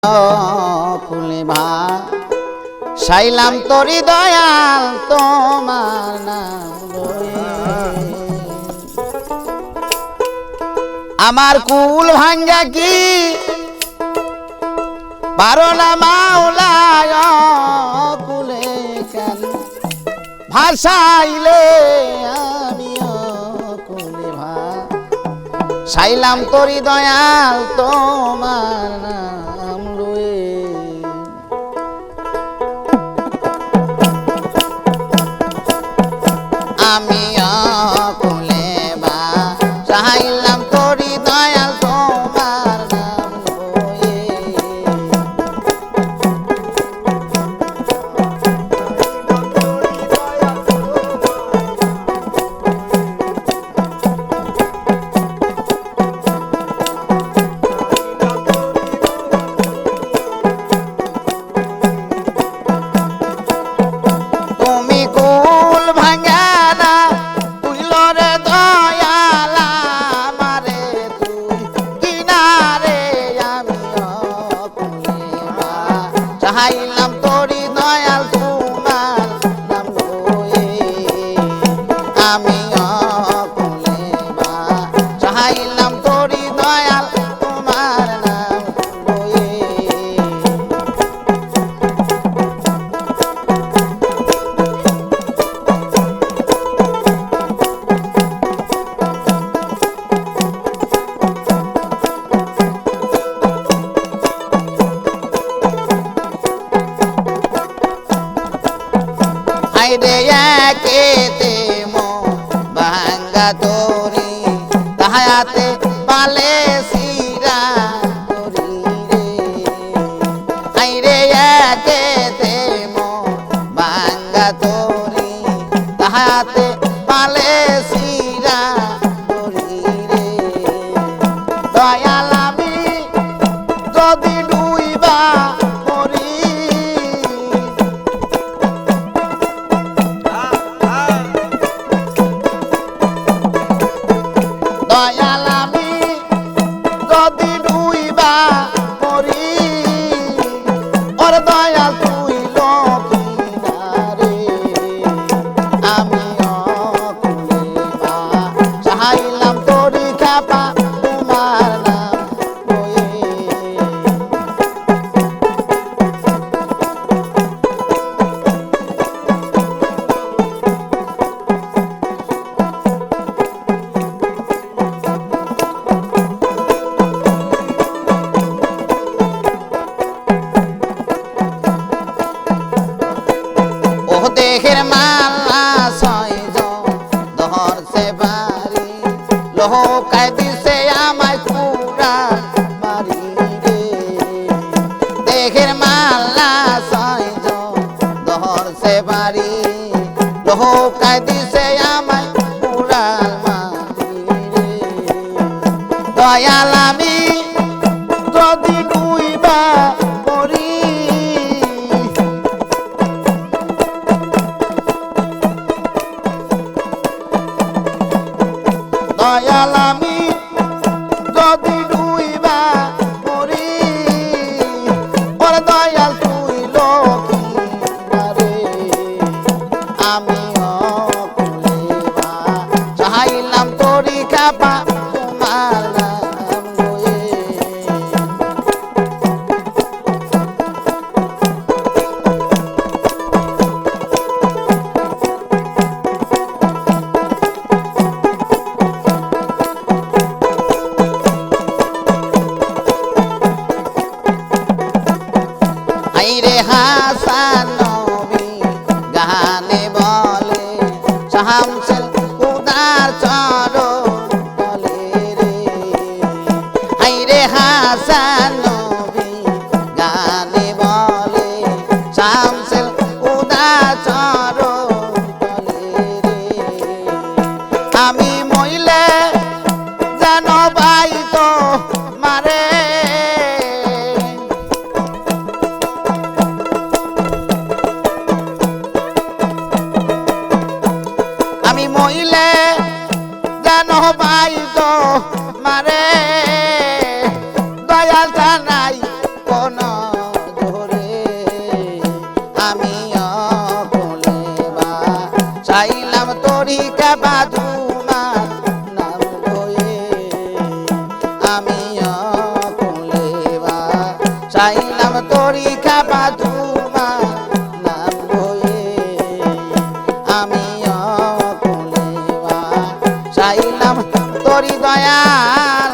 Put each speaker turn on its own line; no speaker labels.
ফুলে ভাসাইলাম তোরি দয়াল তোমার নাম লয়ে। আমার কুল ভাঙ্গা কি পারো না মাওলা কুলে কেন ভাসাইলে আমিও কুলে ভাসাইলাম তোরি দয়াল তোমার নাম লয়ে। আমি কুলে ভাসাইলাম তোরি দয়াল তোমার নাম লয়ে। তুমি কুল ভাঙ্গা না তুইল রে দয়াল আমারে তুই কিনারে আমি কুলে ভাসাইলাম তোরি দয়াল তোমার নাম লয়ে। আমি কুলে ভাসাইলাম তোরি দয়াল তোমার নাম লয়ে। আইরে একেতে ভাঙ্গা তোরি তাহাতে পালে সিরা তোরি রে। আইরে একেতে ভাঙ্গা তোরি তাহাতে পালে সিরা তোরি রে। দয়াল আমি যদি ডুইবা মরি দয়াল আমি যদি ডুইবা মরি ওর দয়াল তুই লকিনারে। আমি কুলে ভাসাইলাম তোরি খেপা তোমার নাম লয়ে। ও দেহের মালা ছয়জন ধরছে বাড়ি লোকায় দিছে আমায় পুরা বাড়ি রে। দেহের মালা ছয়জন ধরছে বাড়ি লোকায় দিছে আমায় পুরা বাড়ি রে। দয়াল আমি যদি ডুইবা মরি দয়াল আমি যদি ডুইবা মরি ওর দয়াল তুই লকিনারে। আমি কুলে ভাসাইলাম তোরি খেপা তোমার নাম লয়ে। আইরে হাসান নবী গানে বলে শামসুল খুদার চরণ তলে রে। আইরে হাসান নবী গানে বলে শামসুল খুদার চরণ তলে রে। আমি মইলে যেন পাই তো মারে আমি অকুলেবা চাইলাম তোরি কাবা তোমার নাম লয়ে আমি অকুলেবা চাইলাম তোরি কাবা তোমার নাম লয়ে আমি অকুলেবা চাইলাম তোরি দয়াল